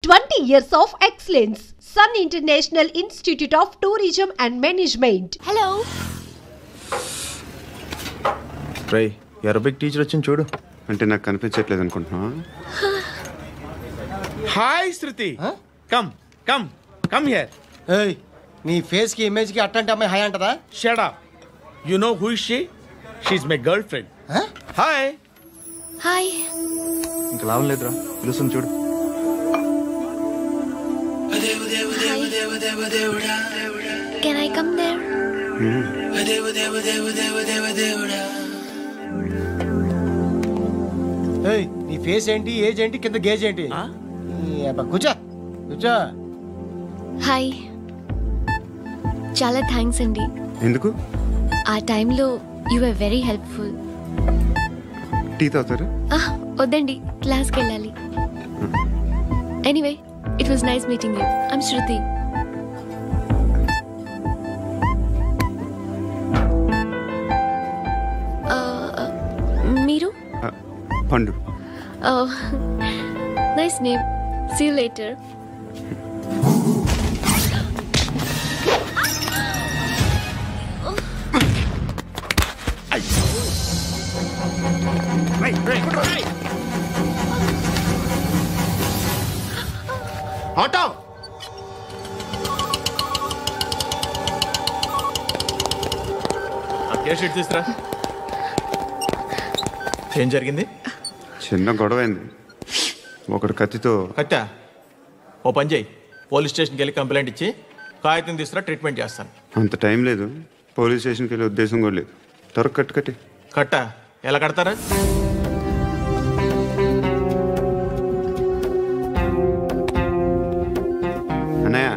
20 years of excellence. Sun International Institute of Tourism and Management. Hello. రే Arabic teacher వచ్చింది చూడు. అంటే నాకు కనిపించట్లేదు అనుకుంటున్నా. Hi Shruti. Come come come here. ఏయ్ నీ ఫేస్ కి ఇమేజ్ కి అట్లాంటి అమ్మాయి హాయ్ అంటదా? Shut up. You know who is she? She is my girlfriend. Hi. Hi. ఇంకా లాభం లేదురా, పిలుస్తుంది చూడు. Can I come there? ఏయ్ నీ ఫేస్ ఏంటి, ఏజ్ ఏంటి, కింద గేజ్ ఏంటి? కూర్చో కూర్చో. హాయ్. చాలా థ్యాంక్స్ అండి. ఎందుకు? ఆ టైంలో you are very helpful. Tea తాగుతారా? వద్దండి, క్లాస్కి వెళ్ళాలి. Anyway it was nice meeting you. I'm Shruti. మీరు? Pandu. Nice name. See you later. Auto. Case sheet తీసుకురా. ఏం జరిగింది? చిన్న గొడవ అయింది. ఒకడు కత్తితో. కట్టా? ఓ పని చేయి, పోలీస్ స్టేషన్కి వెళ్ళి కంప్లైంట్ ఇచ్చి కాగితం తీసుకురా, ట్రీట్మెంట్ చేస్తాను. అంత టైం లేదు, పోలీస్ స్టేషన్కి వెళ్ళే ఉద్దేశం కూడా లేదు. త్వరగా కట్టి. కట్టా? ఎలా కడతారా? అన్నయ్య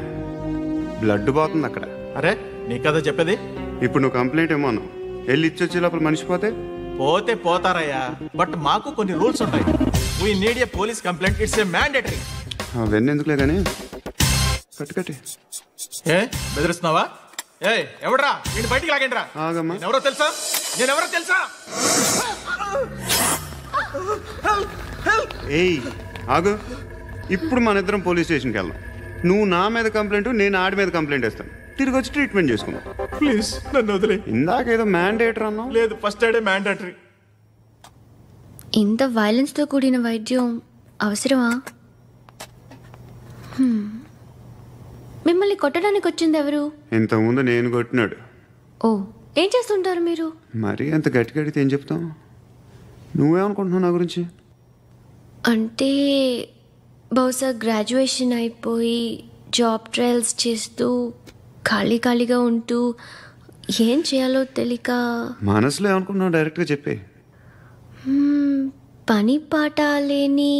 బ్లడ్ పోతుంది అక్కడ. అరే నీ కదా చెప్పేది. ఇప్పుడు నువ్వు కంప్లైంట్ ఏమో అన్నావు, వెళ్ళి ఇచ్చొచ్చే లోపల మనిషి పోతే పోతే పోతారయ్యా, బట్ మాకు కొన్ని రూల్స్ ఉంటాయి. We need a police complaint, it's a mandatory. అవన్నీ ఎందుకులే కానీ కట్టి. ఏ బెదిరిస్తున్నావా? ఏ ఎవడ్రా నేను బయటికి లాగండి రా. ఆగమ్మా. ఎవరో తెలుసా? నేనెవరో తెలుసా? ఏయ్ ఆగు. ఇప్పుడు మన ఇద్దరం పోలీస్ స్టేషన్కి వెళ్దాం. నువ్వు నా మీద కంప్లైంట్, నేను ఆడి మీద కంప్లైంట్ వేస్తాను. తిరిగి వచ్చి ట్రీట్మెంట్ చేసుకుందాం. ప్లీజ్ నన్ను వదిలే. ఇందాక ఏదో మ్యాండేటర్ అన్నావు. లేదు, ఫస్ట్ ఎయిడే మ్యాండేటరీ. ఇంత వైలెన్స్తో కూడిన వైద్యం అవసరమా? మిమ్మల్ని కొట్టడానికి వచ్చింది ఎవరు? ఇంతకుముందు నేను కొట్టినాడు. ఓ, ఏం చేస్తుంటారు మీరు? మరీ అంత గట్టి గడితే ఏం చెప్తావు? నువ్వేమనుకుంటున్నావు నా గురించి? అంటే బహుశా గ్రాడ్యుయేషన్ అయిపోయి జాబ్ ట్రయల్స్ చేస్తూ ఖాళీగా ఉంటూ ఏం చేయాలో తెలియక. మనసులో ఏమనుకుంటున్నావు డైరెక్ట్గా చెప్పే. పని పాట లేని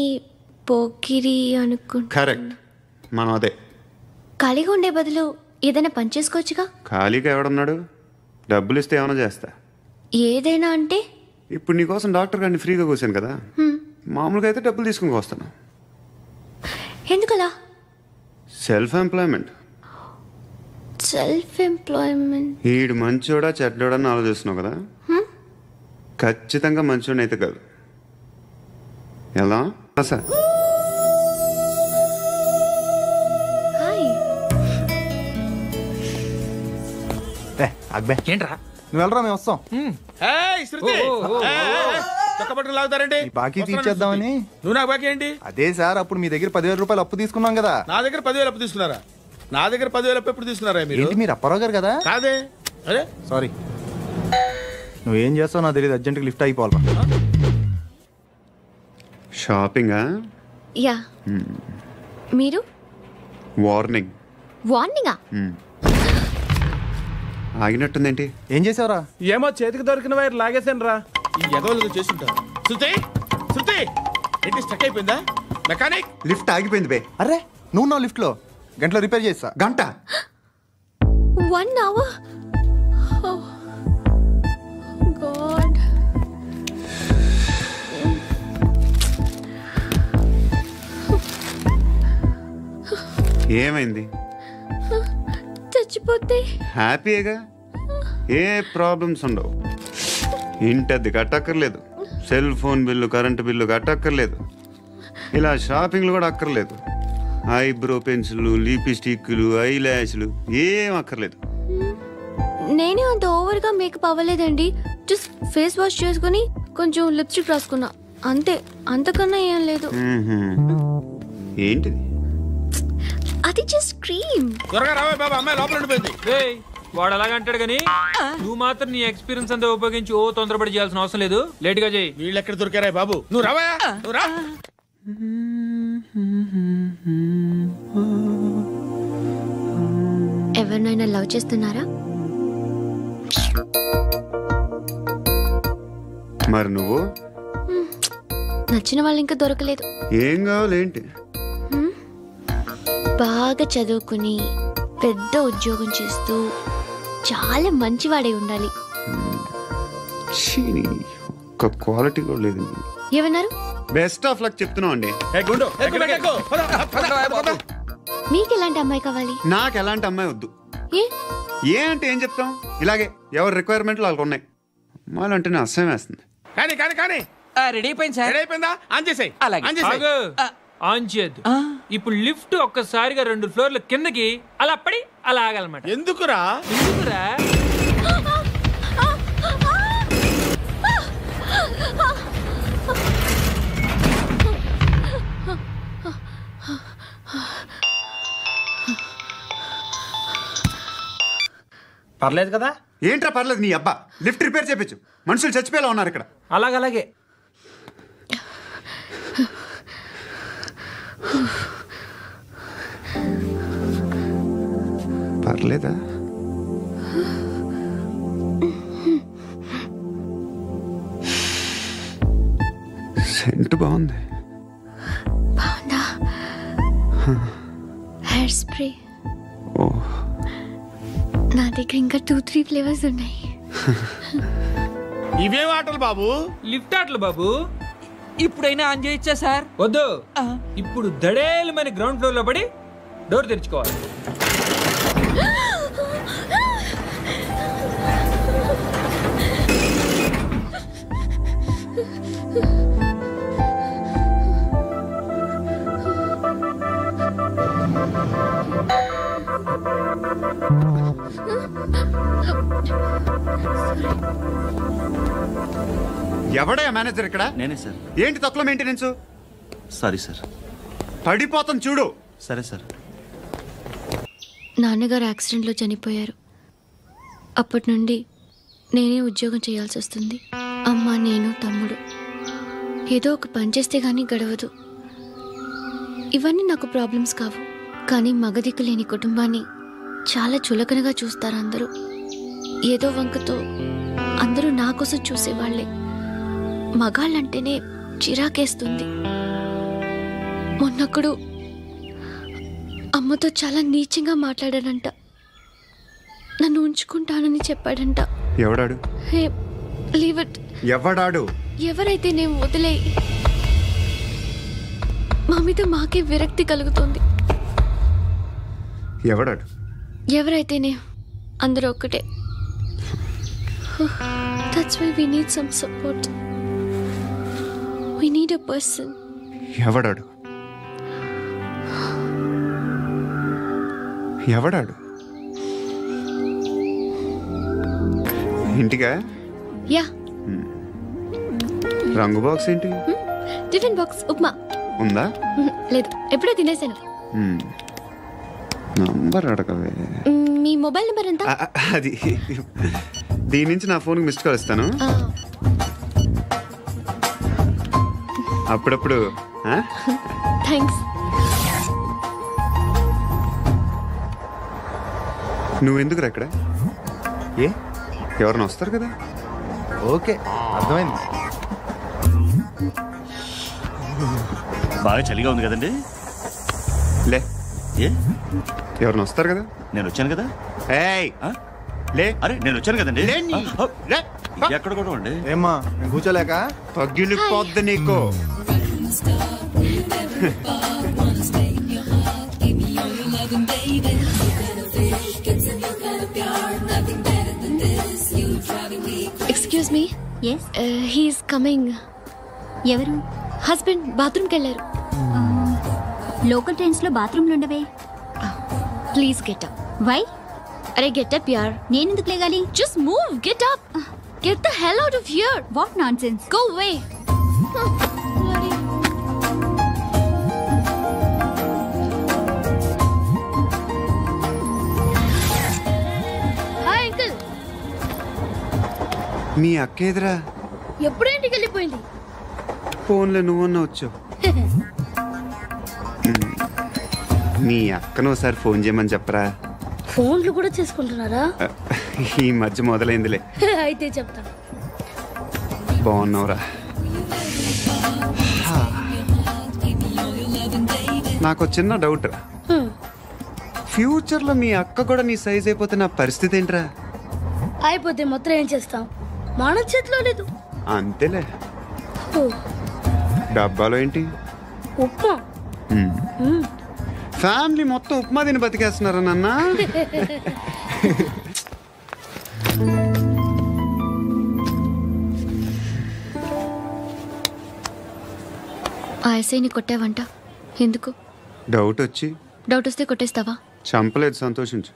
పోకిరి అనుకుంటా. కరెక్ట్, మనం అదే. ఖాళీగా ఉండే బదులు ఏదైనా పని చేసుకోవచ్చుగా. ఖాళీగా ఎవడున్నాడు? డబ్బులు ఇస్తే ఏమైనా చేస్తా. ఏదైనా అంటే? ఇప్పుడు నీకోసం డాక్టర్ గారిని ఫ్రీగా కూర్చాను కదా, మామూలుగా అయితే డబ్బులు తీసుకుని వస్తాను. ఎందుకలా? Self employment. ఈడు మంచోడా చెడ్డోడా అని ఆలోచిస్తున్నావు కదా, ఖచ్చితంగా మంచోడని అయితే కాదు. ఎలా సార్? ఏంట్రా? నువ్వు వెళ్ళరా, మేము వస్తాం. బాకీ తీర్చేద్దామని. నువ్వు నాకు బాకీ ఏంటి? అదే సార్, అప్పుడు మీ దగ్గర 10,000 రూపాయలు అప్పు తీసుకున్నాం కదా. నా దగ్గర 10,000 అప్పు తీసుకున్నారా? నా దగ్గర 10,000 అప్పు ఎప్పుడు తీసుకున్నారా మీరు? ఏంటి మీరు అప్పారావు గారు కదా? కాదే. అరే సారీ, నువ్వేం చేస్తావు నాకు తెలియదు. అర్జెంట్గా లిఫ్ట్ అయిపోవాలి. షాపింగా? యా. మీరు? వార్నింగ్. వార్నింగా? ఆగినట్టుందేంటి? ఏం చేసావురా? ఏమో చేతికి దొరికిన వైర్ లాగేసాను రా. ఈ ఎదవలు చేస్తుంటారు. శృతి శృతి ఏంటి స్టక్ అయిపోయిందా? మెకానిక్. లిఫ్ట్ ఆగిపోయింది బే. అరే నువ్వు నా లిఫ్ట్లో గంటలో రిపేర్ చేస్తా. గంట? 1 hour? Oh God. ఏమైంది? చచ్చిపోతే హ్యాపీగా, ఏ ప్రాబ్లమ్స్ ఉండవు. ఇంటి అద్దె కట్టక్కర్లేదు, cell phone bill, current bill కట్టక్కర్లేదు, ఇలా షాపింగ్లు కూడా అక్కర్లేదు. ఐబ్రో పెన్సిల్, లిప్స్టిక్లు, ఐ ల్యాష్లు ఏం అక్కర్లేదు. నేనే అంత ఓవర్గా మేకప్ అవ్వలేదండి. జస్ట్ ఫేస్ వాష్ చేసుకుని కొంచెం లిప్స్టిక్ రాసుకున్నా అంతే, అంతకన్నా ఏం లేదు. ఏంటిది? అది జస్ట్ క్రీమ్. త్వరగా రావే బాబా, అమ్మాయి లోపల ఉండిపోయింది. వాడు అలాగంటాడు కానీ నువ్వు మాత్రం నీ ఎక్స్పీరియన్స్ అంతా ఉపయోగించి తొందరపడి చేయాల్సిన అవసరం లేదు. లేట్ గా చేయి. వీళ్ళు ఎక్కడ దొరికారా బాబు? నువ్వు రావా, నువ్వు రా. ఎవరినైనా లవ్ చేస్తున్నారా? మరి నువ్వు? నచ్చిన వాళ్ళు ఇంకా దొరకలేదు. ఏం కావాలేంటి? బాగా చదువుకుని పెద్ద ఉద్యోగం చేస్తూ చాలా మంచివాడే ఉండాలి. ఒక్క క్వాలిటీ కూడా లేదు. ఏమన్నారు? బెస్ట్ ఆఫ్ లక్ చెప్తున్నావు అండి. మీకు ఎలాంటి అమ్మాయి కావాలి? నాకు ఎలాంటి అమ్మాయి వద్దు. ఏ అంటే ఏం చెప్తాం, ఇలాగే ఎవరి రిక్వైర్మెంట్లు వాళ్ళకు ఉన్నాయి. అమ్మాయిలు అంటేనే అసహ్యం వేస్తుంది. కానీ కానీ కానీ రెడీ అయిపోయింది సార్. రెడీ అయిపోయిందా? ఆన్ చేసేయ్. ఆన్ చేయద్దు. ఇప్పుడు లిఫ్ట్ ఒక్కసారిగా 2 ఫ్లోర్ల కిందకి అలా పడి అలా ఆగాలన్నమాట. ఎందుకురా? ఎందుకురా? పర్లేదు కదా? ఏంట్రా పర్లేదు? నీ అబ్బా లిఫ్ట్ రిపేర్ చేయించు. మనుషులు చచ్చిపోయేలా ఉన్నారు ఇక్కడ. అలాగే పర్లేదా? సెంట్ బాగుంది. బాగుందా? Hair spray. ఓ, నా దగ్గర ఇంకా 2-3 ఫ్లేవర్స్ ఉన్నాయి. ఇవేం ఆటలు బాబు? లిఫ్ట్ ఆటలు బాబు. ఇప్పుడైనా ఆన్ చేయొచ్చా సార్? వద్దు. ఇప్పుడు దడేలు మన గ్రౌండ్ ఫ్లోర్ లో పడి డోర్ తెరుచుకోవాలి. ఎవడయ్యా మేనేజర్ ఇక్కడ? నేనే సార్. ఏంటి తక్కువ మెయింటెనెన్స్? Sorry sir. పడిపోతాం చూడు. సరే సార్. నాన్నగారు యాక్సిడెంట్లో చనిపోయారు. అప్పటి నుండి నేనే ఉద్యోగం చేయాల్సి వస్తుంది. అమ్మ, నేను, తమ్ముడు ఏదో ఒక పని చేస్తే గానీ గడవదు. ఇవన్నీ నాకు ప్రాబ్లమ్స్ కావు, కానీ మగదిక్కు లేని కుటుంబాన్ని చాలా చులకనగా చూస్తారు అందరూ. ఏదో వంకతో అందరూ నా కోసం చూసేవాళ్లే. మగాళ్ళంటేనే చిరాకేస్తుంది. మొన్నొక్కడు అమ్మతో చాలా నీచంగా మాట్లాడాడంట. నన్ను ఉంచుకుంటానని చెప్పాడంట. ఎవడాడు? హే, లీవ్ ఇట్. ఎవడాడు? ఎవరైతే నేను వదిలే. మా మీద మాకే విరక్తి కలుగుతుంది. ఎవడాడు? ఎవరైతేనే అందరూ ఒక్కటే. That's why we need some support. We need a person. ఎవడాడు? ఎవడాడు? ఇంటికా? యా. రంగు బాక్స్ ఏంటి? టిఫిన్ బాక్స్ ఉప్మా ఉందా? లేదు, ఎప్పుడో తినేసాను. నంబర్ అడగవే. మీ మొబైల్ నెంబర్ ఎంత? అది దీని నుంచి నా ఫోన్కి మిస్డ్ కాల్ ఇస్తాను. అప్పుడప్పుడు. థ్యాంక్స్. నువ్వెందుకురా ఇక్కడ? ఏ, ఎవరైనా వస్తారు కదా. ఓకే, అర్థమైంది. బాగా చలిగా ఉంది కదండి. లే, ఏ ఎవరైనా వస్తారు కదా. నేను వచ్చాను కదా. ఏయ్ లే. అరే నేను వచ్చాను కదండి. ఎక్కడ కూడా అండి. ఏమ్మా నేను కూర్చోలేక? పగిలిపోద్ది నీకు. Excuse me. Yes, he's coming. ఎవరు? హస్బెండ్ బాత్రూమ్కి వెళ్ళారు. లోకల్ ట్రైన్స్ లో బాత్రూమ్లు ఉండవే. Please get up. వై? అరే గెట్ అప్ యార్. నేనెందుకు లేగాలి? Just move, get up. Get the hell out of here. What nonsense. Go away. Hi uncle. మీ అక్క ఎదురా? ఎప్పుడు ఇంటికి వెళ్ళిపోయింది? ఫోన్లో నువ్వన్నా వచ్చావు. మీ అక్కను ఒకసారి ఫోన్ చేయమని చెప్పరా. ఫోన్లు కూడా చేసుకుంటున్నారా? ఈ మధ్య మొదలైందిలే. అయితే చెప్తా. బాగున్నావురా? నాకు చిన్న డౌట్ రా. ఫ్యూచర్లో మీ అక్క కూడా నీ సైజ్ అయిపోతే నా పరిస్థితి ఏంట్రా? అయిపోతే మొత్తం ఏం చేస్తాం? మన చేతిలో లేదు. అంతేలే. డబ్బాలో ఏంటి? ఉప్మా. ఫ్యామిలీ మొత్తం ఉప్మా తిని బతికేస్తున్నారా నాన్న? ఆ ఎస్ఐని కొట్టావంట, ఎందుకు? డౌట్ వచ్చి. డౌట్ వస్తే కొట్టేస్తావా? చంపలేదు, సంతోషించు.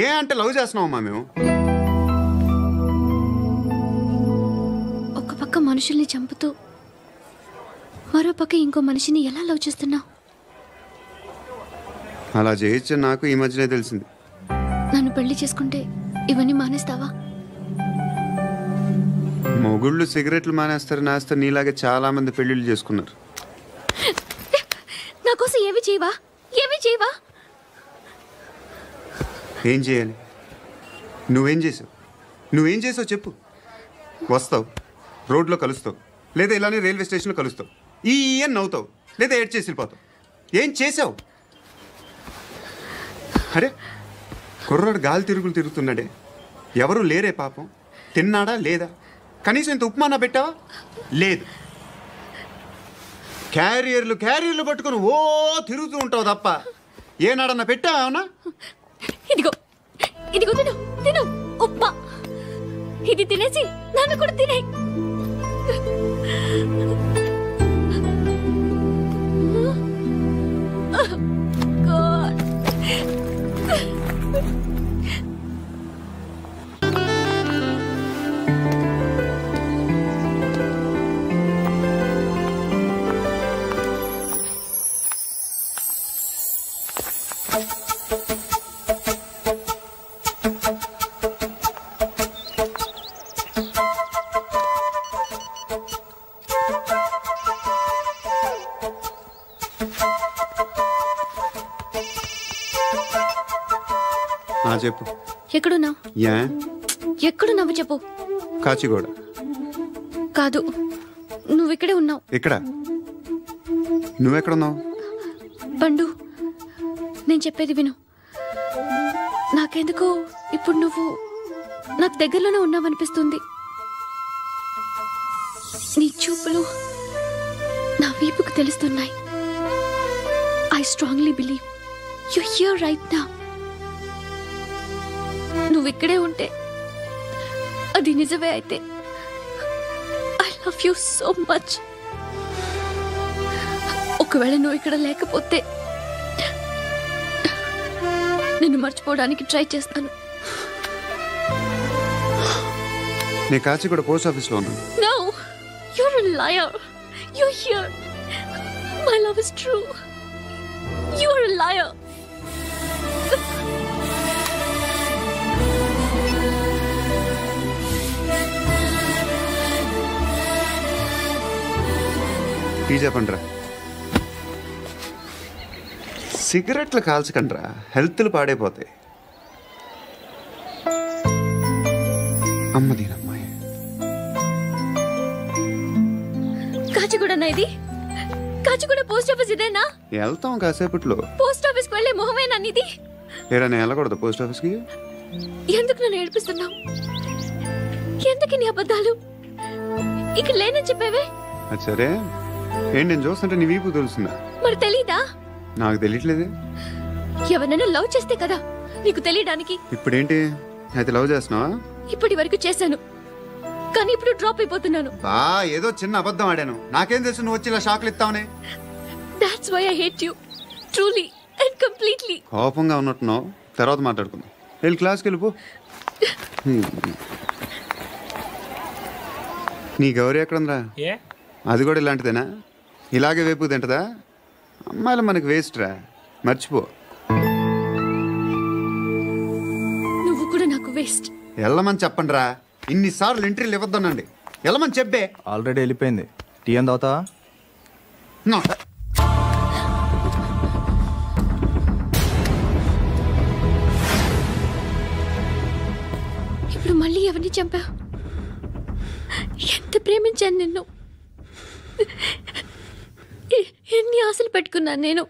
ఏ అంటే లవ్ చేస్తున్నావమ్మా మేము. ఒక పక్క మనుషుల్ని చంపుతూ మరో పక్క ఇంకో మనిషిని ఎలా లవ్ చేస్తున్నావు? అలా చేయొచ్చు, నాకు ఈ మధ్యనే తెలిసింది. నన్ను పెళ్లి చేసుకుంటే ఇవన్నీ మానేస్తావా? మొగుళ్ళు సిగరెట్లు మానేస్తారు, నేస్తారు. నీలాగే చాలా మంది పెళ్లిళ్ళు చేసుకున్నారు. నా కోసం ఏమి చేయవా? ఏమి చేయవా? ఏం చేయాలి? నువ్వేం చేసావు? నువ్వేం చేసావు చెప్పు. వస్తావు, రోడ్లో కలుస్తావు, లేదా ఇలానే రైల్వే స్టేషన్లో కలుస్తావు, ఈ అని నవ్వుతావు, లేదా ఏడ్ చేసి వెళ్ళిపోతావు. ఏం చేసావు? అరే కుర్రాడు గాలి తిరుగులు తిరుగుతున్నాడే, ఎవరు లేరే పాపం. తిన్నాడా లేదా? కనీసం ఇంత ఉప్మానా పెట్టావా? లేదు. క్యారియర్లు పట్టుకుని ఓ తిరుగుతూ ఉంటావు తప్ప ఏనాడన్నా పెట్టావా? అవునా? ఇదిగో ఇదిగో తిను తిను ఉప్మా. ఇది తినేసి నన్ను కూడా తినే. చెప్పు. ఎక్కడున్నావు? ఎక్కడున్నావు చెప్పు. కాచిగూడ. కాదు, నువ్వు ఇక్కడే ఉన్నావు. ఇక్కడ నువ్వెక్కడున్నావు? పండు, నేను చెప్పేది విను. నాకెందుకో ఇప్పుడు నువ్వు నాకు దగ్గరలోనే ఉన్నావనిపిస్తుంది. నీ చూపులు నా వీపుకు తెలుస్తున్నాయి. I strongly believe you here right now. నువ్వు ఇక్కడే ఉంటే అది నిజమే అయితే I love you so much. ఒకవేళ నువ్వు ఇక్కడ లేకపోతే నిన్ను మర్చిపోవడానికి ట్రై చేస్తాను. నేను కాచిగూడ పోస్ట్ ఆఫీస్లో ఉన్నాను. No, you're a liar. You're here. My love is true. You're a liar. Tea చెప్పండిరా. సిగరెట్లు కాల్చకండ్రా, హెల్త్లు పాడైపోతాయి. అమ్మదీనమ్మాయి. కాచిగూడనా ఇది? కాచిగూడ పోస్ట్ ఆఫీస్ ఇదేనా? వెళ్తాం కాసేపట్లో. పోస్ట్ ఆఫీస్ కి వెళ్ళే మొహమేనా నీది? ఏరా నేను వెళ్ళకూడదు పోస్ట్ ఆఫీస్కి? ఎందుకు నన్ను ఏడిపిస్తున్నావు? ఎందుకు నీ అబద్ధాలు? ఇక్కడ లేనని చెప్పేవే. అది సరే, ఏంటి నేను చూస్తుంటే నీ వీపు తెలుస్తుందా? మరి తెలీదా? నాకు తెలియట్లేదే. ఎవరైనా లవ్ చేస్తే కదా నీకు తెలియడానికి. ఇప్పుడేంటి అయితే లవ్ చేస్తున్నావా? ఇప్పటి వరకు చేశాను, కానీ ఇప్పుడు డ్రాప్ అయిపోతున్నాను. బా ఏదో చిన్న అబద్ధం ఆడాను. నాకేం తెలుసు నువ్వు వచ్చి ఇలా షాక్లు ఇస్తావనే. That's why I hate you. Truly and completely. కోపంగా ఉన్నట్టున్నావు, తర్వాత మాట్లాడుకుందాం. వెళ్ళి క్లాస్కి వెళ్ళిపో. నీ గౌరీ ఎక్కడుందిరా? అది కూడా ఇలాంటిదేనా? ఇలాగే వేపు తింటదా? అమ్మాయిలు మనకి వేస్ట్ రా, మర్చిపో. నువ్వు కూడా నాకు వేస్ట్. వెళ్ళమని చెప్పండి రా. ఇన్నిసార్లు ఎంట్రీలు ఇవ్వద్దనండి. వెళ్ళమని చెప్పే. ఆల్రెడీ వెళ్ళిపోయింది. టీ అని తాగుతావా? ఇప్పుడు మళ్ళీ ఎవరిని చంపావు? ఎంత ప్రేమించాను నిన్ను, ఎన్ని ఆశలు పెట్టుకున్నాను నేను.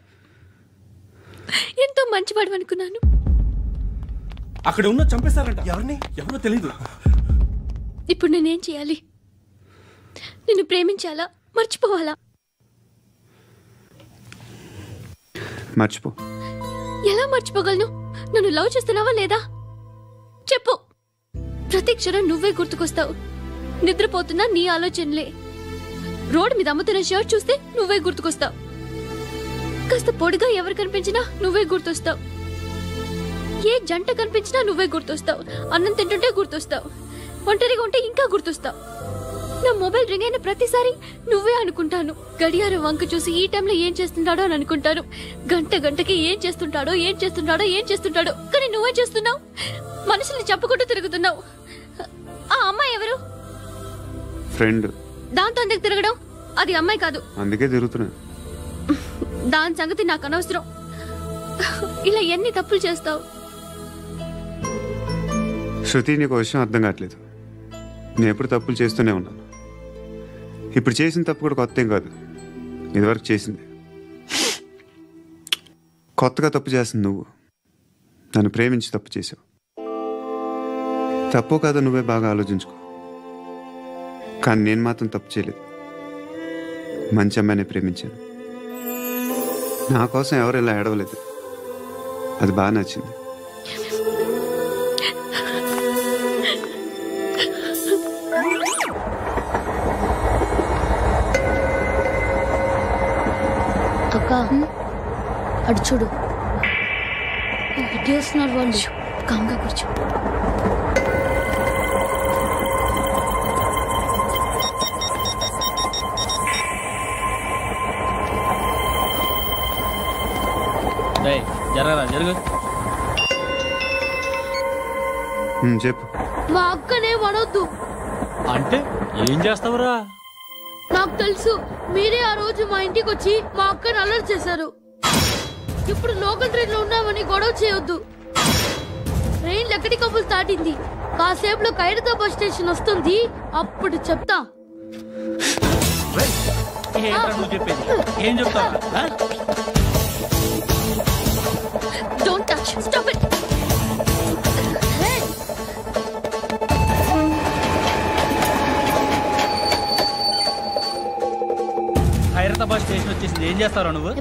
ఎంతో మంచివాడు అనుకున్నాను. అక్కడ ఉన్న చంపేస్తారంట. ఎవరో తెలీదు. ఇప్పుడు నేనేం చేయాలి? నిన్ను ప్రేమించాలా, మర్చిపోవాలా? మర్చిపో. ఎలా మర్చిపోగలను? నన్ను లవ్ చేస్తున్నావా లేదా చెప్పు. ప్రతి క్షణం నువ్వే గుర్తుకొస్తావు. నిద్రపోతున్నా నీ ఆలోచనలే. రోడ్డు మీద అమ్ముతున్న షర్ట్ చూస్తే నువ్వే గుర్తుకొస్తావు. కాస్త పొడిగా ఎవరు కనిపించినా నువ్వే గుర్తొస్తావు. ఏ జంట కనిపించినా నువ్వే గుర్తొస్తావు. అన్నం తింటుంటే గుర్తొస్తావు. ఒంటరిగా ఉంటే ఇంకా గుర్తొస్తావు. నా మొబైల్ రింగ్ అయిన ప్రతిసారి నువ్వే అనుకుంటాను. గడియారం వంక చూసి ఈ టైంలో ఏం చేస్తుంటాడో అని అనుకుంటాను. గంటకి ఏం చేస్తుంటాడో కానీ నువ్వే చేస్తున్నావు. మనుషుల్ని చెప్పుకుంటూ తిరుగుతున్నావు. ఆ అమ్మాయి ఎవరు? ఫ్రెండ్. దాంతో ఎందుకు తిరగడం? అది అమ్మాయి కాదు. అందుకే తిరుగుతున్నా. దాని సంగతి నాకు అనవసరం. ఇలా ఎన్ని తప్పులు చేస్తావు? శృతి, నీకు విషయం అర్థం కావట్లేదు. నేను ఎప్పుడు తప్పులు చేస్తూనే ఉన్నాను. ఇప్పుడు చేసిన తప్పు కూడా కొత్త ఏం కాదు. ఇదివరకు చేసింది. కొత్తగా తప్పు చేస్తుంది నువ్వు. నన్ను ప్రేమించి తప్పు చేసావు. తప్పు కాదో నువ్వే బాగా ఆలోచించుకో. కానీ నేను మాత్రం తప్పు చేయలేదు. మంచి అమ్మాయిని ప్రేమించాను. నా కోసం ఎవరు ఇలా ఏడవలేదు. అది బాగా నచ్చింది. అక్క, అటు చూడు. వస్తున్నారు వాళ్ళు. కామ్గా కూర్చో. జరుగు. చెప్పు. మా అక్కనే వనొద్దు. అంటే ఏం చేస్తావురా? నాకు తెలుసు. మీరే ఆ రోజు మా ఇంటికి వచ్చి మా అక్కని అలర్ట్ చేశారు. ఇప్పుడు లోకల్ ట్రైన్ లో ఉన్నామని గొడవ చేయొద్దు. ట్రైన్ లక్కడి కబుల్ దాటింది. కాసేపులో ఖైరతాబాద్ స్టేషన్ వస్తుంది. అప్పుడు చెప్తా. ఏం చెప్తావు? Don't touch. Stop it. Khairatabad station వచ్చేసింది. ఏం చేస్తారా నువ్వు?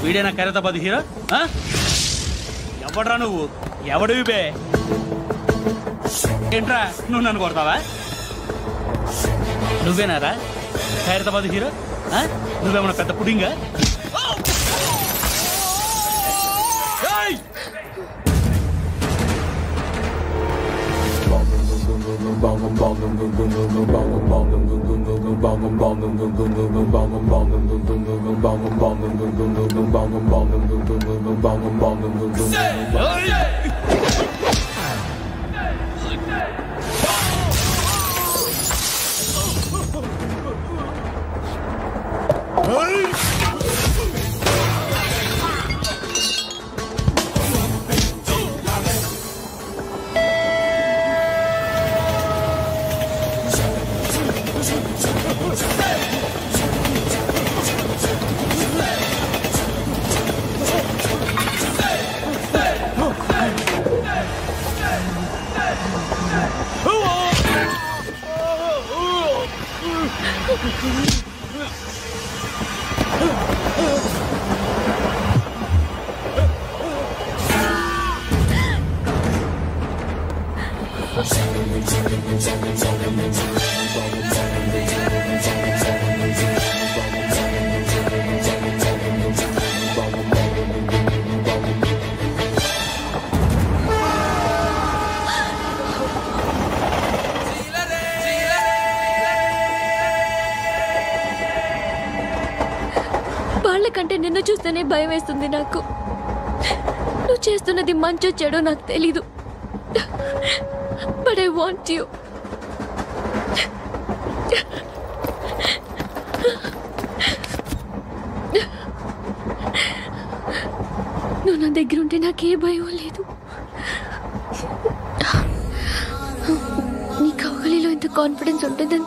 వీడేనా ఖైరతాబాద్ హీరో? ఎవడ్రా నువ్వు? ఎవడివి బే? ఏంట్రా నువ్వు నన్ను కొడతావా? నువ్వేనారా ఖైరతాబాద్ హీరో? నువ్వేమన్నా పెద్ద పుడింగా? వాళ్ళకంటే నిన్ను చూస్తేనే భయం వేస్తుంది నాకు. నువ్వు చేస్తున్నది మంచో చెడో నాకు తెలీదు. But I want you. నువ్వు నా దగ్గర ఉంటే నాకే భయం లేదు. నీ కౌగలిలో ఇంత కాన్ఫిడెన్స్ ఉంటుందని